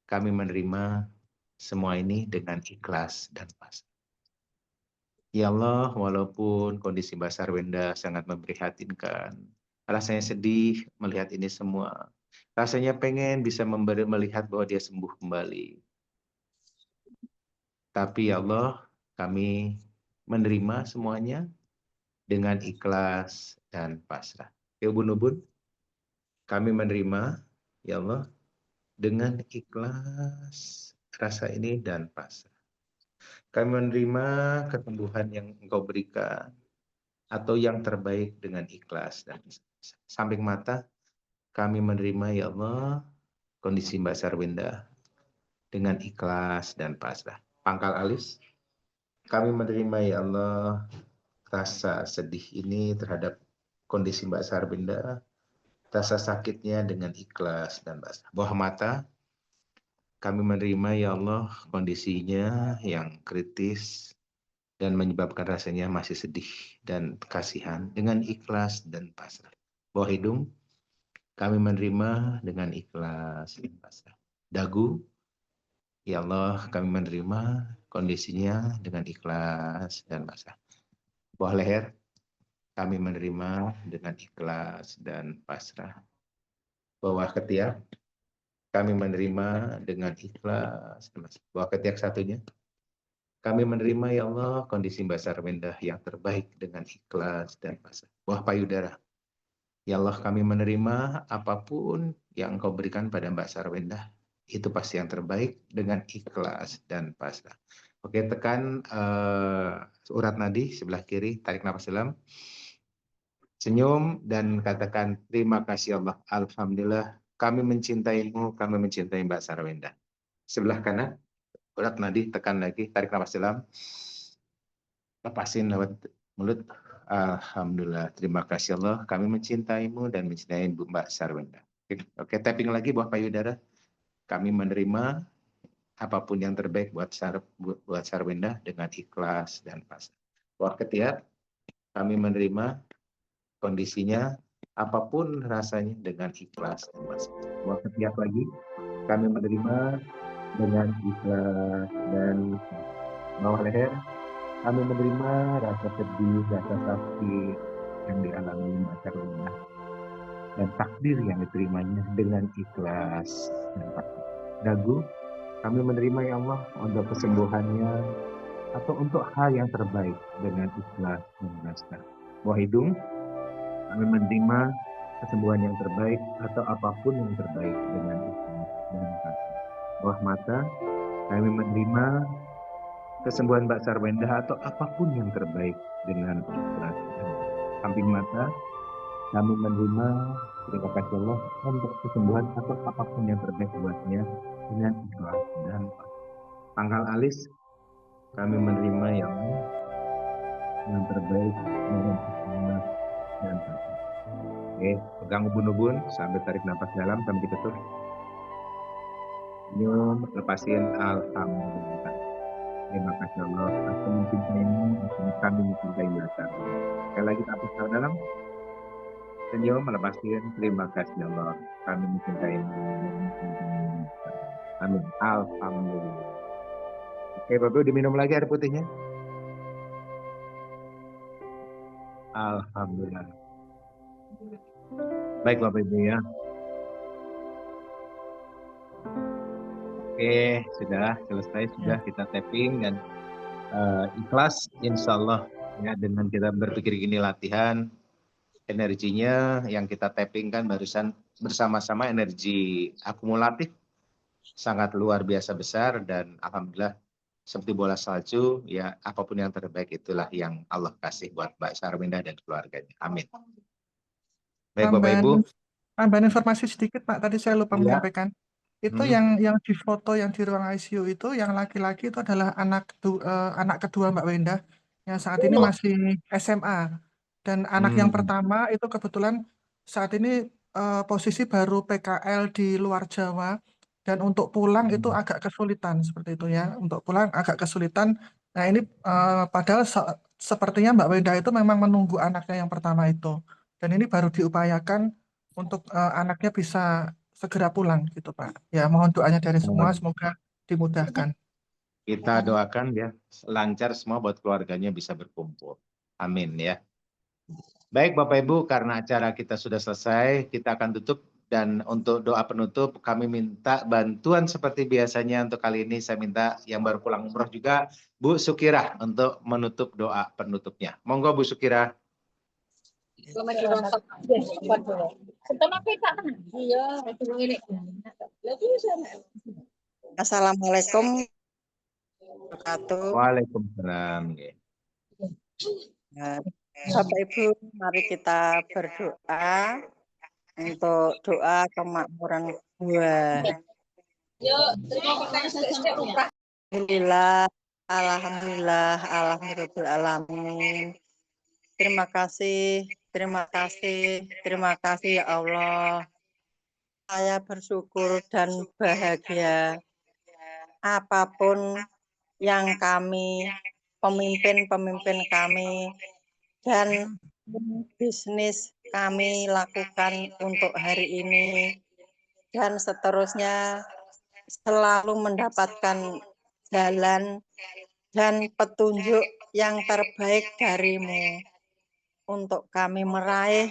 kami menerima semua ini dengan ikhlas dan pasrah. Ya Allah, walaupun kondisi Mbak Sarwendah sangat memprihatinkan, rasanya sedih melihat ini semua. Rasanya pengen bisa melihat bahwa dia sembuh kembali. Tapi ya Allah, kami menerima semuanya dengan ikhlas dan pasrah. Ya Ubun-ubun, kami menerima, ya Allah, dengan ikhlas rasa ini dan pasrah. Kami menerima kesembuhan yang Engkau berikan atau yang terbaik dengan ikhlas dan samping mata kami menerima ya Allah kondisi Mbak Sarwendah dengan ikhlas dan pasrah. Pangkal alis kami menerima ya Allah rasa sedih ini terhadap kondisi Mbak Sarwendah, rasa sakitnya dengan ikhlas dan pasrah. Bawah mata kami menerima ya Allah kondisinya yang kritis dan menyebabkan rasanya masih sedih dan kasihan dengan ikhlas dan pasrah. Bawah hidung, kami menerima dengan ikhlas dan pasrah. Dagu, ya Allah kami menerima kondisinya dengan ikhlas dan pasrah. Bawah leher, kami menerima dengan ikhlas dan pasrah. Bawah ketiak, kami menerima dengan ikhlas dan pasrah. Bawah ketiak satunya, kami menerima ya Allah kondisi Mbak Sarwendah yang terbaik dengan ikhlas dan pasrah. Bawah payudara, ya Allah kami menerima apapun yang Engkau berikan pada Mbak Sarwendah. Itu pasti yang terbaik dengan ikhlas dan pasrah. Oke, tekan urat nadi sebelah kiri, tarik nafas dalam. Senyum dan katakan terima kasih Allah. Alhamdulillah kami mencintaimu, kami mencintai Mbak Sarwenda. Sebelah kanan, urat nadi, tekan lagi, tarik nafas dalam, lepasin lewat mulut. Alhamdulillah, terima kasih Allah, kami mencintaimu dan mencintai Mbak Sarwenda. Oke, tapping lagi buat payudara. Kami menerima apapun yang terbaik buat Sarwenda dengan ikhlas dan pasrah. Buat ketiak, kami menerima kondisinya apapun rasanya dengan ikhlas dan pasrah. Buat ketiak lagi, kami menerima dengan ikhlas dan bawah leher. Kami menerima rasa sedih, rasa sakit yang dialami Mbak Sarwenda dan takdir yang diterimanya dengan ikhlas dan pasrah. Dagu, kami menerima ya Allah untuk kesembuhannya atau untuk hal yang terbaik dengan ikhlas dan pasrah. Buah hidung, kami menerima kesembuhan yang terbaik atau apapun yang terbaik dengan ikhlas dan pasrah. Buah mata, kami menerima kesembuhan Mbak Sarwenda atau apapun yang terbaik dengan ikhlas. Samping mata, kami menerima, terima kasih Allah, untuk kesembuhan atau apapun yang terbaik buatnya dengan ikhlas dan pangkal alis, kami menerima yang terbaik dengan ikhlas dan pasrah. Oke, pegang ubun-ubun sambil tarik nafas dalam sambil ditutup. Senyum, lepasin, alhamdulillah. Terima kasih Allah, aku mencintaimu, kami mencintai Mbak. Sekali lagi nafas dalam. Senyum, melepasin, terima kasih Allah, kami mencintaimu. Amin. Alhamdulillah. Oke, Bapak Ibu, diminum lagi air putihnya. Alhamdulillah. Baik Bapak Ibu ya. Oke, sudah selesai, sudah kita tapping dan ikhlas, insya Allah ya, dengan kita berpikir gini latihan, energinya yang kita tapping kan barusan bersama-sama energi akumulatif sangat luar biasa besar dan alhamdulillah seperti bola salju ya, apapun yang terbaik itulah yang Allah kasih buat Mbak Sarwenda dan keluarganya. Amin. Baik Bapak Ibu. Tambahan informasi sedikit Pak, tadi saya lupa Iya. menyampaikan. Itu yang di foto yang di ruang ICU itu yang laki-laki itu adalah anak kedua Mbak Wenda yang saat ini masih SMA. Dan anak yang pertama itu kebetulan saat ini posisi baru PKL di luar Jawa dan untuk pulang itu agak kesulitan seperti itu ya. Untuk pulang agak kesulitan. Nah ini padahal sepertinya Mbak Wenda itu memang menunggu anaknya yang pertama itu. Dan ini baru diupayakan untuk anaknya bisa segera pulang gitu Pak. Ya mohon doanya dari semua, semoga dimudahkan. Kita doakan ya lancar semua buat keluarganya bisa berkumpul. Amin ya. Baik Bapak Ibu, karena acara kita sudah selesai, kita akan tutup dan untuk doa penutup kami minta bantuan seperti biasanya untuk kali ini saya minta yang baru pulang umroh juga Bu Sukirah untuk menutup doa penutupnya. Monggo Bu Sukirah. Assalamualaikum warahmatullahi wabarakatuh. Waalaikumsalam. Bapak Ibu, mari kita berdoa untuk doa kemakmuran buah. Alhamdulillah, alhamdulillah, alhamdulillah. Terima kasih ya Allah. Saya bersyukur dan bahagia apapun yang kami, pemimpin kami, dan bisnis kami lakukan untuk hari ini dan seterusnya selalu mendapatkan jalan dan petunjuk yang terbaik darimu untuk kami meraih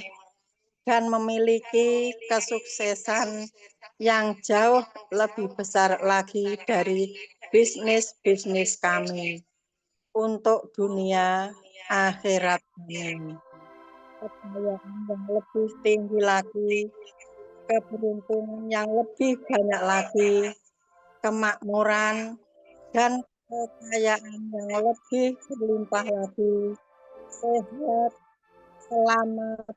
dan memiliki kesuksesan yang jauh lebih besar lagi dari bisnis kami untuk dunia akhirat kami. Kekayaan yang lebih tinggi lagi, keberuntungan yang lebih banyak lagi, kemakmuran dan kekayaan yang lebih berlimpah lagi, sehat, selamat,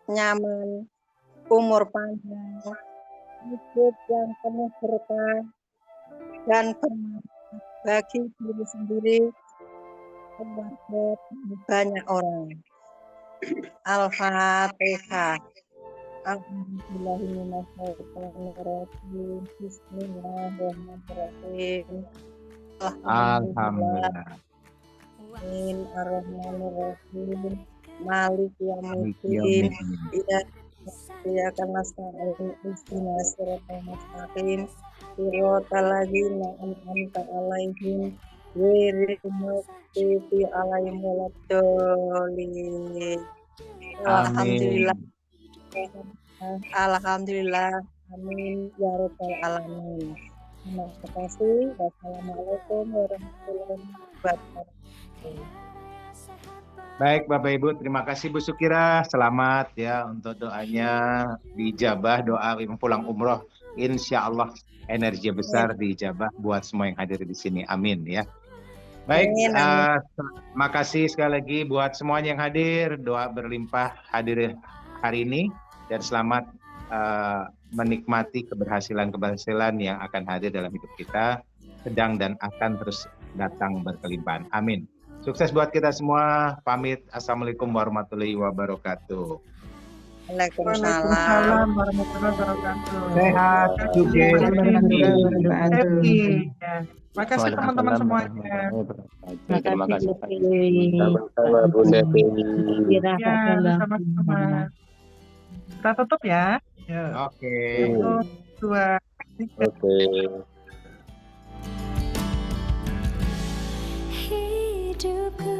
nyaman, umur panjang, hidup yang penuh berkah dan bermanfaat bagi diri sendiri, keluarga, dan banyak orang. Al-Fatihah. Alhamdulillahirrahmanirrahim. Bismillahirrahmanirrahim. Alhamdulillah. Alhamdulillah. Amin. Ar-Rahmanir-Rahim. Malik Malik Yaumiddin. yaumiddin. Iya karena sa'in istina siratal mustaqim. Siratal ladzina an'amta 'alaihim ghairil maghdubi 'alaihim waladdallin. Alhamdulillah. Alhamdulillah. Amin ya rabbal alamin. Terima kasih. Wassalamualaikum warahmatullahi wabarakatuh. Baik Bapak Ibu, terima kasih Bu Sukira. Selamat ya untuk doanya dijabah, doa yang pulang umroh. Insya Allah energi besar dijabah buat semua yang hadir di sini. Amin ya. Baik, makasih sekali lagi buat semuanya yang hadir. Doa berlimpah hadir hari ini dan selamat menikmati keberhasilan-keberhasilan yang akan hadir dalam hidup kita, sedang dan akan terus datang berkelimpahan. Amin. Sukses buat kita semua. Pamit. Assalamualaikum warahmatullahi wabarakatuh. Waalaikumsalam warahmatullahi wabarakatuh. Sehat, sukses, happy. Terima kasih teman-teman semuanya. Terima kasih. Sama-sama Bu Devi. Ya, sama-sama. Kita tutup ya. Oke. 1, 2, 3. Oke. Hidupku